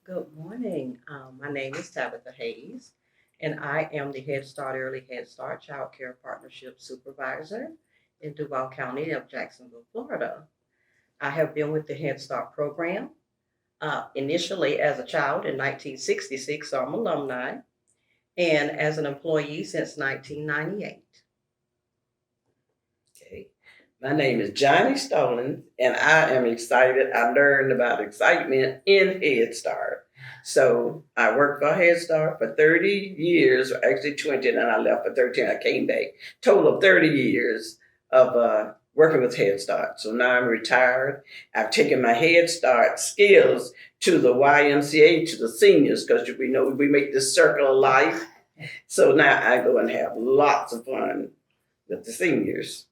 Good morning. My name is Tabitha Hayes, and I am the Head Start Early Head Start Child Care Partnership Supervisor in Duval County of Jacksonville, Florida. I have been with the Head Start program initially as a child in 1966, so I'm alumni, and as an employee since 1998. Okay. My name is Johnny Stallings, and I am excited. I learned about excitement in Head Start. So I worked for Head Start for 30 years, or actually 20, and then I left for 13. I came back. Total of 30 years of working with Head Start. So now I'm retired. I've taken my Head Start skills to the YMCA, to the seniors, because we know we make this circle of life. So now I go and have lots of fun with the seniors.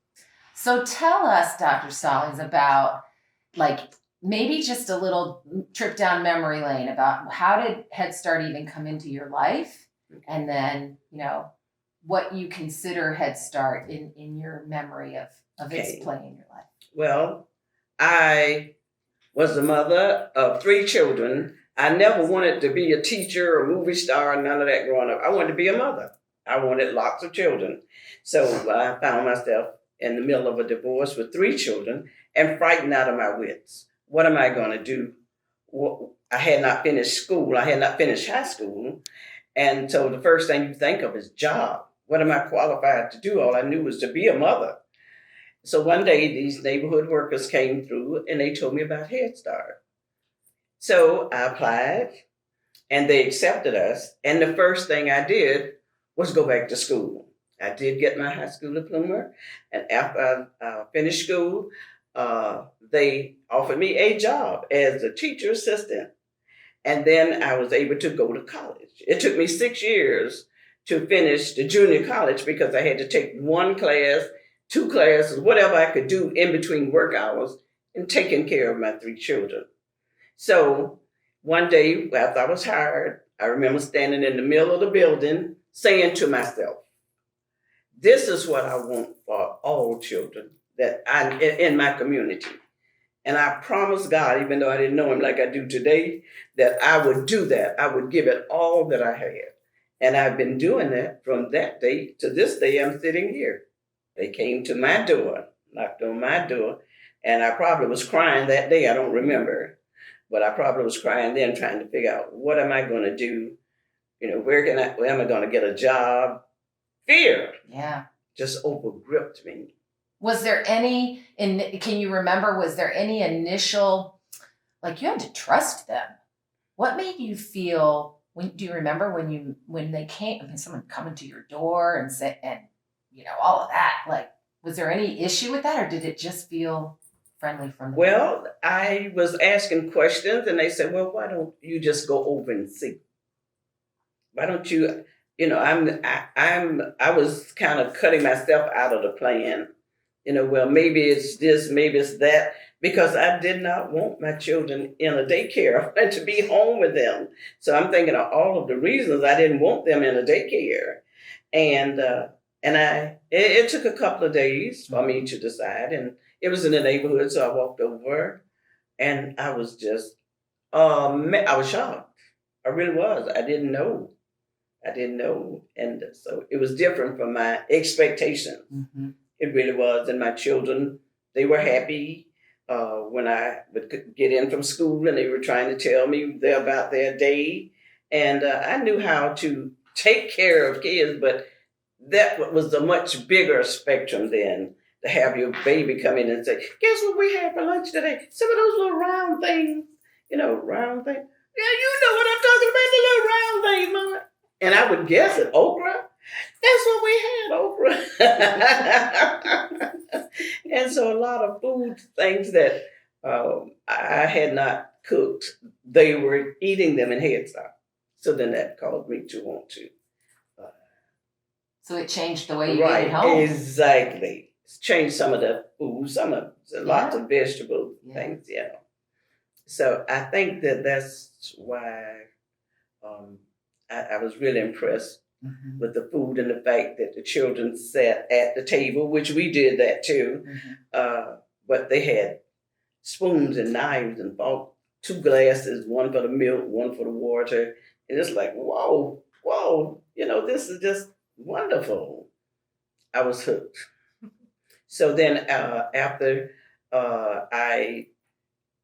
So tell us, Dr. Stallings, about like maybe just a little trip down memory lane about how did Head Start even come into your life? And then, what you consider Head Start in your memory of its play in your life. Well, I was the mother of three children. I never wanted to be a teacher or movie star, none of that growing up. I wanted to be a mother. I wanted lots of children. So I found myself in the middle of a divorce with three children and frightened out of my wits. What am I going to do? I had not finished school. I had not finished high school. And so the first thing you think of is job. What am I qualified to do? All I knew was to be a mother. So one day these neighborhood workers came through and they told me about Head Start. So I applied and they accepted us. And the first thing I did was go back to school. I did get my high school diploma. And after I finished school, they offered me a job as a teacher assistant. And then I was able to go to college. It took me 6 years to finish the junior college because I had to take one class, two classes, whatever I could do in between work hours and taking care of my three children. So one day after I was hired, I remember standing in the middle of the building saying to myself, this is what I want for all children that I in my community. And I promised God, even though I didn't know him like I do today, that I would do that. I would give it all that I had. And I've been doing that from that day to this day. I'm sitting here. They came to my door, knocked on my door, and I probably was crying that day. I don't remember, but I probably was crying then, trying to figure out what am I going to do? Where am I going to get a job? Fear, just overgripped me. Was there any, can you remember, was there any initial, like you had to trust them? What made you feel, do you remember when they came, someone coming to your door and said, and all of that, like, was there any issue with that or did it just feel friendly from the Well, I was asking questions and they said, well, why don't you just go over and see? Why don't you, I was kind of cutting myself out of the plan. Well, maybe it's this, maybe it's that, because I did not want my children in a daycare. I wanted to be home with them. So I'm thinking of all of the reasons I didn't want them in a daycare. And it took a couple of days for me to decide. And it was in the neighborhood, so I walked over and I was just, I was shocked. I really was. I didn't know. And so it was different from my expectations. Mm-hmm. It really was. And my children, they were happy when I would get in from school and they were trying to tell me about their day. And I knew how to take care of kids, but that was a much bigger spectrum than to have your baby come in and say, guess what we had for lunch today? Some of those little round things, round things. Yeah, you know what I'm talking about, the little round things, Mama. And I would guess it, okra. That's what we had, okra. And so a lot of food things that I had not cooked, they were eating them in Head Start. So then that caused me to want to. So it changed the way you ate at home. Right, exactly. It's changed some of the food, lots of vegetable things, So I think that's why I was really impressed with the food and the fact that the children sat at the table, which we did that too. But they had spoons and knives and forks 2 glasses, one for the milk, one for the water. And it's like, whoa, whoa, this is just wonderful. I was hooked. So then after I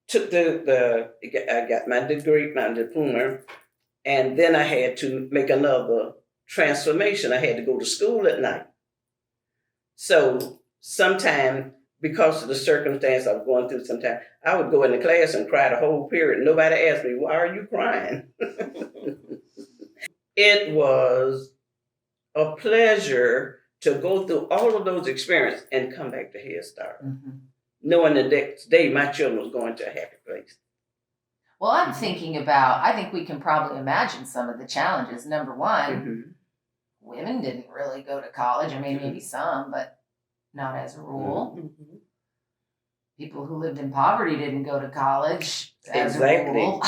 took I got my degree, my diploma, and then I had to make another transformation. I had to go to school at night. So sometime, because of the circumstance I was going through, sometime I would go in the class and cry the whole period. Nobody asked me, why are you crying? It was a pleasure to go through all of those experiences and come back to Head Start, knowing the next day my children was going to a happy place. Well, I'm thinking about, I think we can probably imagine some of the challenges. Number one, women didn't really go to college. I mean, maybe some, but not as a rule. People who lived in poverty didn't go to college as a rule.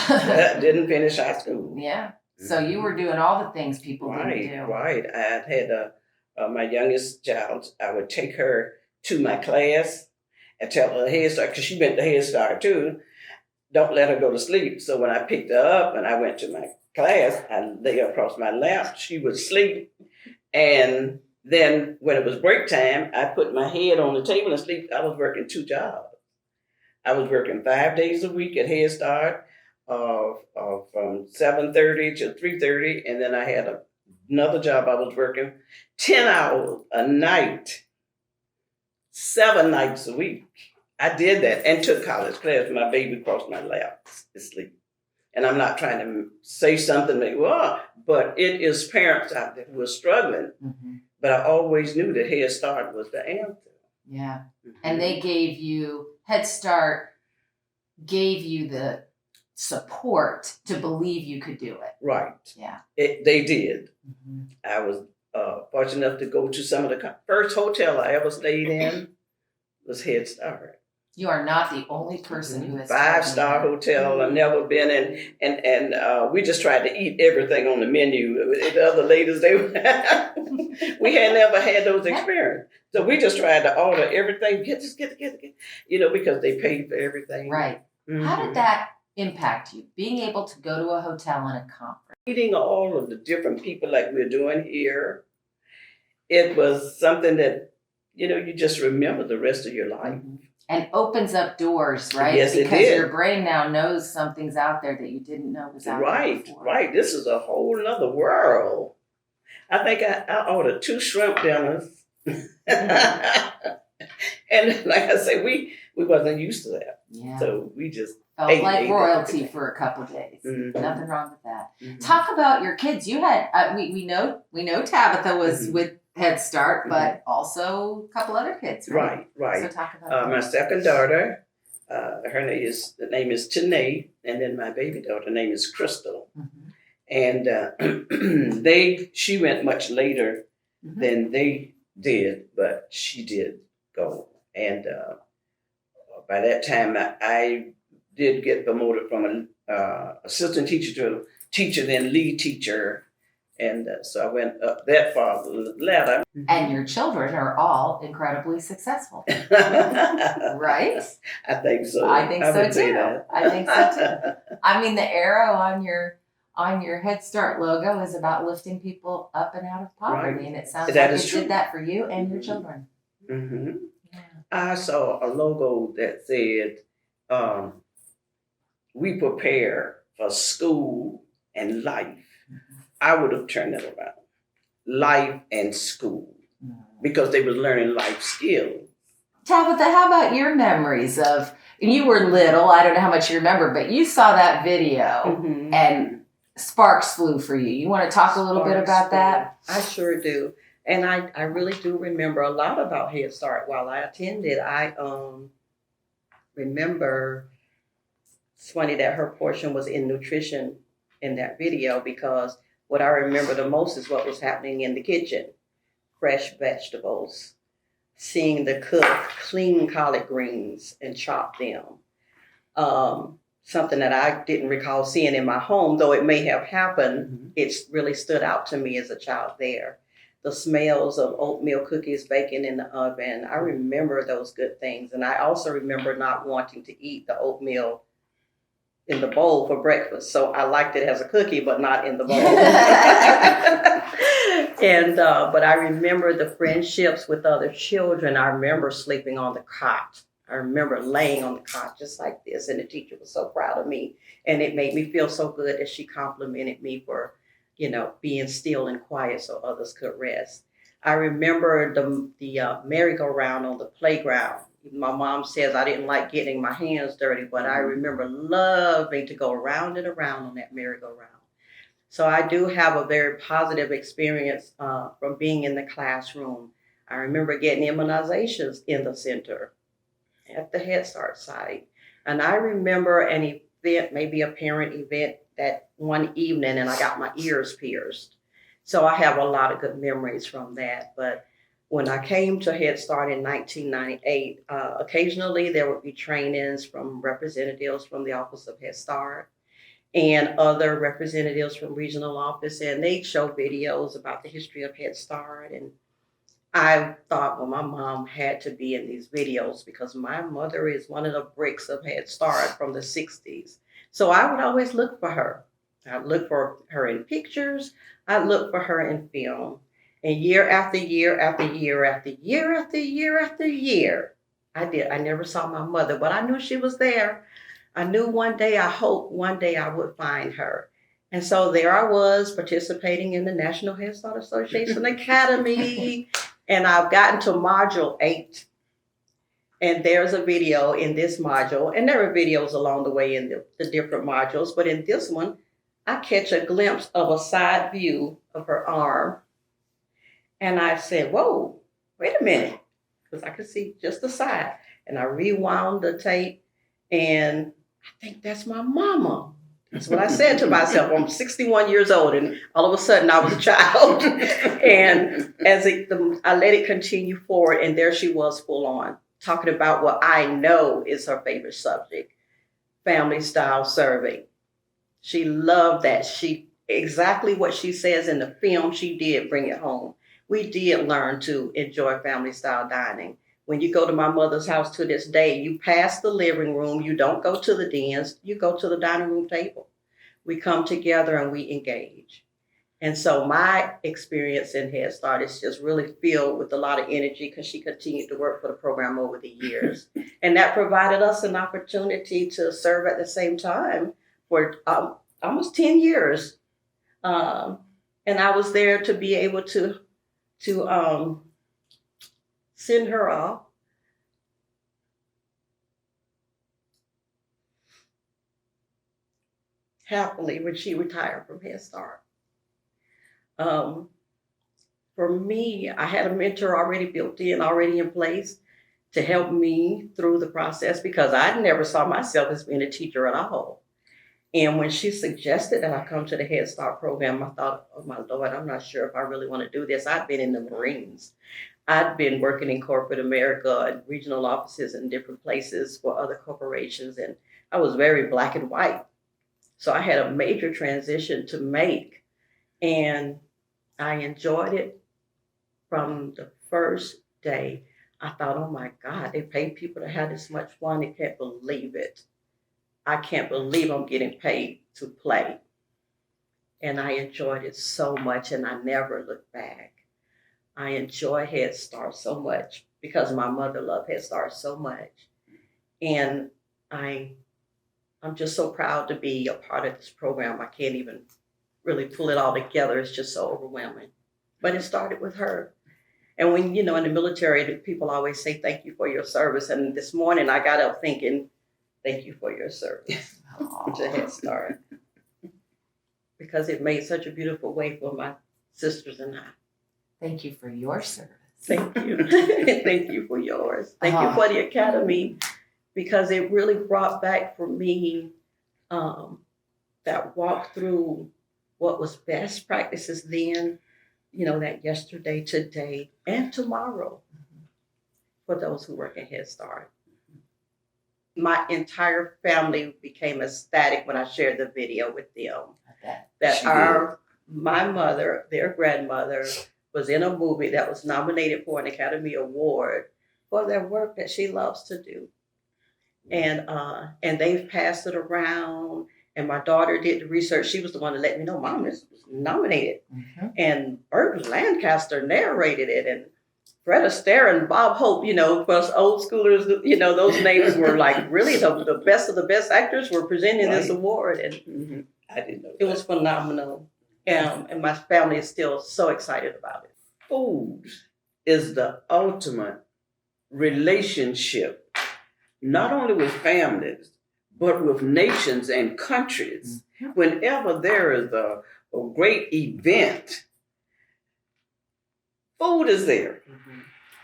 Didn't finish high school. Yeah. So you were doing all the things people didn't do. Right. I had my youngest child. I would take her to my class and tell her Head Start, because she went to Head Start too. Don't let her go to sleep. So when I picked her up and I went to my class, I lay her across my lap. She would sleep. And then when it was break time, I put my head on the table and sleep. I was working 2 jobs. I was working 5 days a week at Head Start, from 7:30 to 3:30, and then I had another job. I was working 10 hours a night, 7 nights a week. I did that and took college class. My baby crossed my lap asleep. And I'm not trying to say something like, well, but it is parents out there who are struggling. But I always knew that Head Start was the answer. Yeah. And they gave you, Head Start gave you the support to believe you could do it. Right. Yeah. They did. I was fortunate enough to go to some of the first hotel I ever stayed in was Head Start. You are not the only person who has 5-star hotel. I've never been in, and we just tried to eat everything on the menu. The other ladies, we had never had those experiences, so we just tried to order everything. Get, because they paid for everything. Right. How did that impact you? Being able to go to a hotel and a conference, meeting all of the different people like we're doing here, it was something that you just remember the rest of your life. And opens up doors, right? Yes, because it did. Your brain now knows something's out there that you didn't know was out there before. Right. This is a whole nother world. I think I ordered 2 shrimp dinners. And like I say, we wasn't used to that. Yeah. So we just felt like royalty for a couple days. Nothing wrong with that. Talk about your kids. You had we know Tabitha was with Head Start, but also a couple other kids, right? Right. So talk about my second daughter, her name is Tanae, and then my baby daughter name is Crystal. And she went much later than they did, but she did go. And by that time, I did get promoted from an assistant teacher to teacher, then lead teacher. And so I went up that far ladder. And your children are all incredibly successful, right? I think so. I think so too. I think so too. I mean, the arrow on your Head Start logo is about lifting people up and out of poverty, and it sounds like it did that for you and your children. Yeah. I saw a logo that said, "We prepare for school and life." I would have turned that around. Life and school. Because they were learning life skills. Tabitha, how about your memories of, you were little, I don't know how much you remember, but you saw that video and sparks flew for you. You want to talk a little bit about that? I sure do. And I really do remember a lot about Head Start. While I attended, I remember, it's funny that her portion was in nutrition in that video, because what I remember the most is what was happening in the kitchen. Fresh vegetables, seeing the cook clean collard greens and chop them. Something that I didn't recall seeing in my home, though it may have happened, it's really stood out to me as a child there. The smells of oatmeal cookies baking in the oven, I remember those good things. And I also remember not wanting to eat the oatmeal in the bowl for breakfast. So I liked it as a cookie, but not in the bowl. And but I remember the friendships with other children. I remember sleeping on the cot. I remember laying on the cot just like this, and the teacher was so proud of me, and it made me feel so good that she complimented me for, being still and quiet so others could rest. I remember the merry-go-round on the playground. My mom says I didn't like getting my hands dirty, but I remember loving to go around and around on that merry-go-round. So I do have a very positive experience from being in the classroom. I remember getting immunizations in the center at the Head Start site. And I remember an event, maybe a parent event that one evening, and I got my ears pierced. So I have a lot of good memories from that. But when I came to Head Start in 1998, occasionally there would be trainings from representatives from the Office of Head Start and other representatives from regional office, and they'd show videos about the history of Head Start. And I thought, well, my mom had to be in these videos because my mother is one of the bricks of Head Start from the 60s. So I would always look for her. I'd look for her in pictures. I'd look for her in film. And year after year after year after year after year after year, I did. I never saw my mother, but I knew she was there. I knew one day, I hoped one day I would find her. And so there I was participating in the National Head Start Association Academy. And I've gotten to module 8. And there's a video in this module. And there are videos along the way in the different modules. But in this one, I catch a glimpse of a side view of her arm. And I said, whoa, wait a minute. Because I could see just the side. And I rewound the tape. And I think that's my mama. That's what I said to myself. I'm 61 years old, and all of a sudden I was a child. And I let it continue forward, and there she was full on, talking about what I know is her favorite subject, family style serving. She loved that. Exactly what she says in the film, she did bring it home. We did learn to enjoy family style dining. When you go to my mother's house to this day, you pass the living room, you don't go to the dens, you go to the dining room table. We come together and we engage. And so my experience in Head Start is just really filled with a lot of energy because she continued to work for the program over the years. And that provided us an opportunity to serve at the same time for almost 10 years. And I was there to be able to send her off. Happily when she retired from Head Start. For me, I had a mentor already in place to help me through the process because I never saw myself as being a teacher at all. And when she suggested that I come to the Head Start program, I thought, oh my Lord, I'm not sure if I really want to do this. I'd been in the Marines. I'd been working in corporate America and regional offices in different places for other corporations, and I was very black and white. So I had a major transition to make, and I enjoyed it from the first day. I thought, oh my God, they pay people to have this much fun. I can't believe it. I can't believe I'm getting paid to play. And I enjoyed it so much, and I never looked back. I enjoy Head Start so much because my mother loved Head Start so much. And I'm just so proud to be a part of this program. I can't even really pull it all together. It's just so overwhelming. But it started with her. And when, in the military, people always say, thank you for your service. And this morning I got up thinking, thank you for your service to Head Start. Because it made such a beautiful way for my sisters and I. Thank you for your service. Thank you. Thank you for yours. Thank you for the Academy, because it really brought back for me that walk through what was best practices then, that yesterday, today, and tomorrow for those who work at Head Start. My entire family became ecstatic when I shared the video with them. My mother, their grandmother, was in a movie that was nominated for an Academy Award for their work that she loves to do. and they've passed it around. And my daughter did the research. She was the one that let me know, Mom, this was nominated. Mm-hmm. And Burt Lancaster narrated it, and Fred Astaire and Bob Hope, for us old schoolers, those names were like really the best of the best actors were presenting this Right. award, and I didn't know it was phenomenal. And my family is still so excited about it. Food is the ultimate relationship, not only with families, but with nations and countries. Whenever there is a great event, food is there.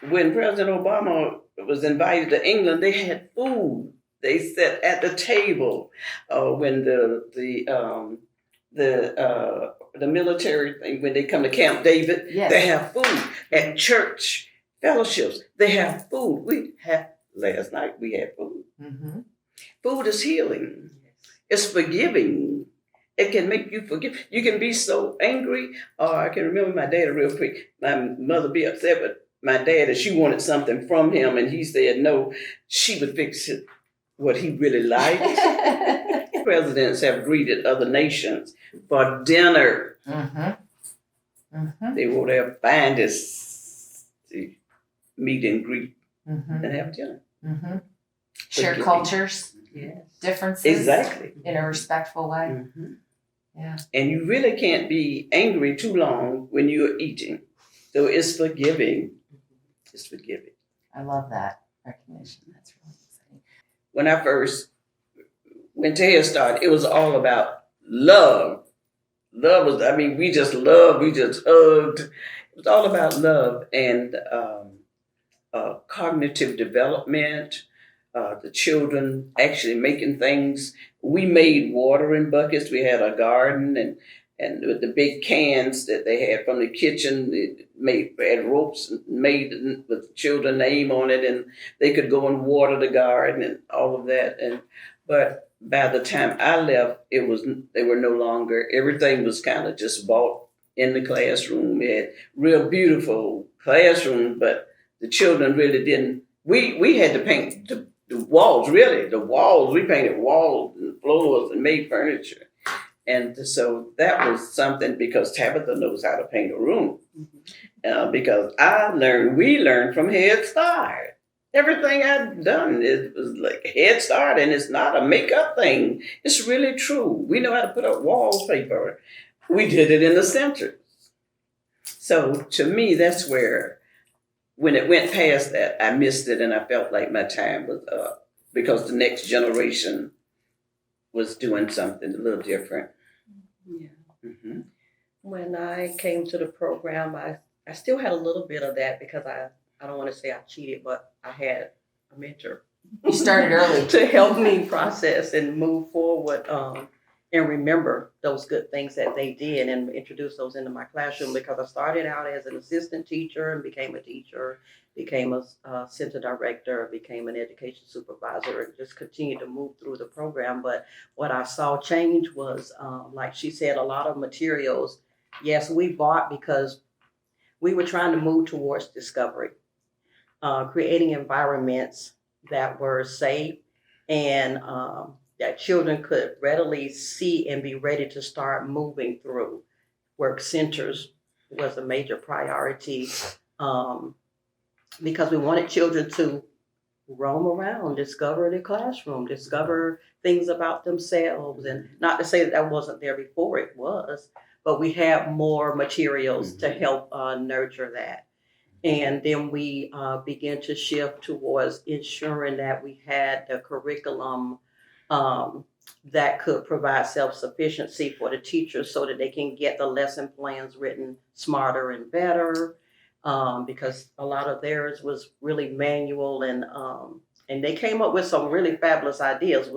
When President Obama was invited to England, they had food. They sat at the table. When the military thing, when they come to Camp David, Yes. they have food. At church fellowships, they have food. Last night we had food. Mm-hmm. Food is healing. It's forgiving. It can make you forgive. You can be so angry. I can remember my dad real quick. My mother be upset with my dad and she wanted something from him and he said no. She would fix it what he really liked. Presidents have greeted other nations for dinner. Mm-hmm. Mm-hmm. They will their finest meet and greet Mm-hmm. and have dinner. Mm-hmm. Share Forgiving. cultures, Yes. differences, Exactly. in a respectful way. Mm-hmm. Yeah. And you really can't be angry too long when you're eating. So it's forgiving. It's forgiving. I love that recognition. That's really exciting. When I first went to Head Start, it was all about love. Love was, we just loved, we just hugged. It was all about love and cognitive development, the children actually making things. We made watering buckets. We had a garden and with the big cans that they had from the kitchen, had ropes made with the children's name on it, and they could go and water the garden and all of that. But by the time I left, they were no longer. Everything was kind of just bought in the classroom. We had real beautiful classrooms, but the children really didn't. We had to paint the walls, really. The walls, we painted walls and floors and made furniture. And so that was something because Tabitha knows how to paint a room. Because we learned from Head Start. Everything I've done was like Head Start, and it's not a makeup thing. It's really true. We know how to put up wallpaper. We did it in the centers. So to me, that's where, when it went past that, I missed it and I felt like my time was up because the next generation was doing something a little different. Yeah. Mm-hmm. When I came to the program, I still had a little bit of that because I don't want to say I cheated, but I had a mentor. You started early. To help me process and move forward and remember those good things that they did and introduce those into my classroom, because I started out as an assistant teacher and became a teacher, became a center director, became an education supervisor, and just continued to move through the program. But what I saw change was, like she said, a lot of materials. Yes, we bought because we were trying to move towards discovery, creating environments that were safe and that children could readily see and be ready to start moving through. Work centers was a major priority because we wanted children to roam around, discover the classroom, discover things about themselves. And not to say that wasn't there before, it was, but we had more materials to help nurture that. And then we began to shift towards ensuring that we had the curriculum that could provide self-sufficiency for the teachers so that they can get the lesson plans written smarter and better, because a lot of theirs was really manual, and they came up with some really fabulous ideas.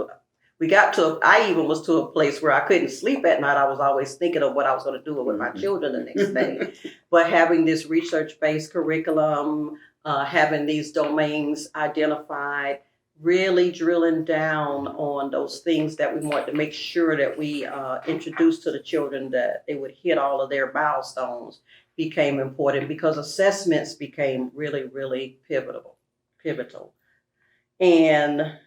I even was to a place where I couldn't sleep at night. I was always thinking of what I was going to do with my children the next day. But having this research-based curriculum, having these domains identified, really drilling down on those things that we wanted to make sure that we introduced to the children, that they would hit all of their milestones, became important, because assessments became really, really pivotal. And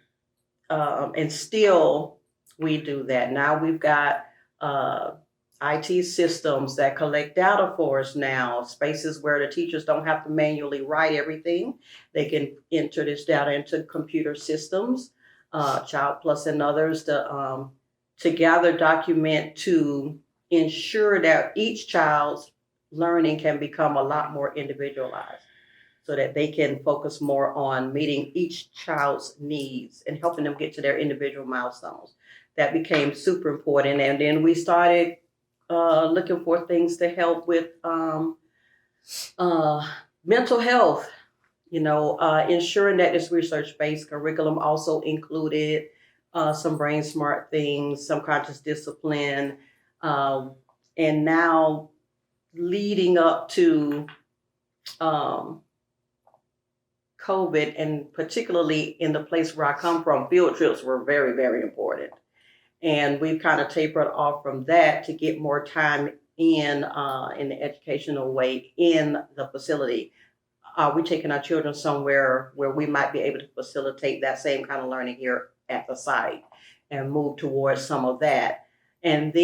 and still we do that. Now we've got IT systems that collect data for us now, spaces where the teachers don't have to manually write everything. They can enter this data into computer systems, Child Plus and others to gather, document, to ensure that each child's learning can become a lot more individualized so that they can focus more on meeting each child's needs and helping them get to their individual milestones. That became super important. And then we started looking for things to help with mental health, ensuring that this research-based curriculum also included some brain smart things, some conscious discipline, and now leading up to COVID, and particularly in the place where I come from, field trips were very, very important. And we've kind of tapered off from that to get more time in the educational way in the facility. We're taking our children somewhere where we might be able to facilitate that same kind of learning here at the site and move towards some of that. And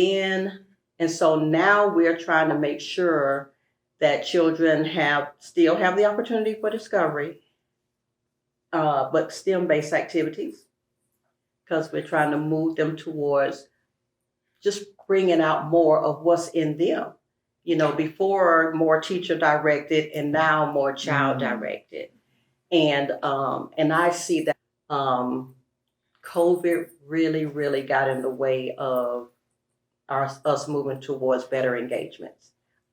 so now we're trying to make sure that children still have the opportunity for discovery, but STEM-based activities, because we're trying to move them towards just bringing out more of what's in them. Before more teacher directed and now more child directed. And I see that COVID really, really got in the way of us moving towards better engagements.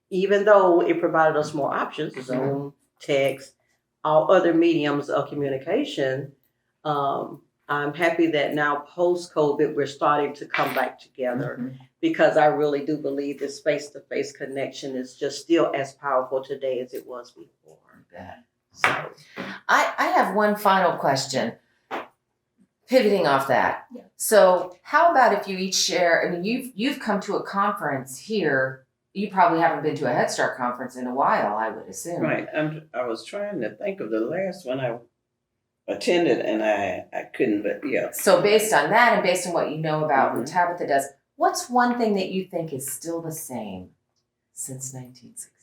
Even though it provided us more options, Zoom, text, all other mediums of communication, I'm happy that now post-COVID, we're starting to come back together because I really do believe this face-to-face connection is just still as powerful today as it was before. So I have one final question. Pivoting off that. Yeah. So how about if you each share, I mean, you've come to a conference here. You probably haven't been to a Head Start conference in a while, I would assume. Right. I was trying to think of the last one I attended, and I couldn't, but yeah. So based on that and based on what you know about what Tabitha does, what's one thing that you think is still the same since 1960?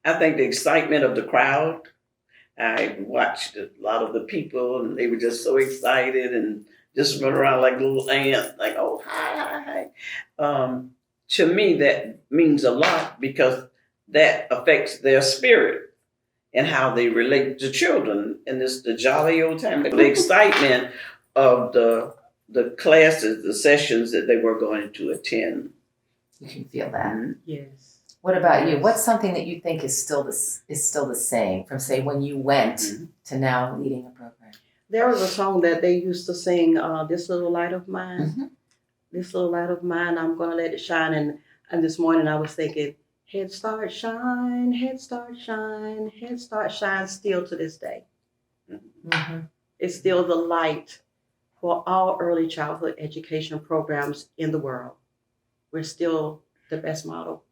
I think the excitement of the crowd. I watched a lot of the people, and they were just so excited and just run around like little ants, like, oh, hi, hi. To me, that means a lot because that affects their spirit and how they relate to children. And it's the jolly old time, the excitement of the classes, the sessions that they were going to attend. You can feel that. yes. What about you? What's something that you think is still the same from, say, when you went to now leading a program? There was a song that they used to sing, "This Little Light of Mine." This little light of mine, I'm gonna let it shine. And this morning I was thinking, Head Start shine, Head Start shine, Head Start shine, still to this day. It's still the light for all early childhood education programs in the world. We're still the best model.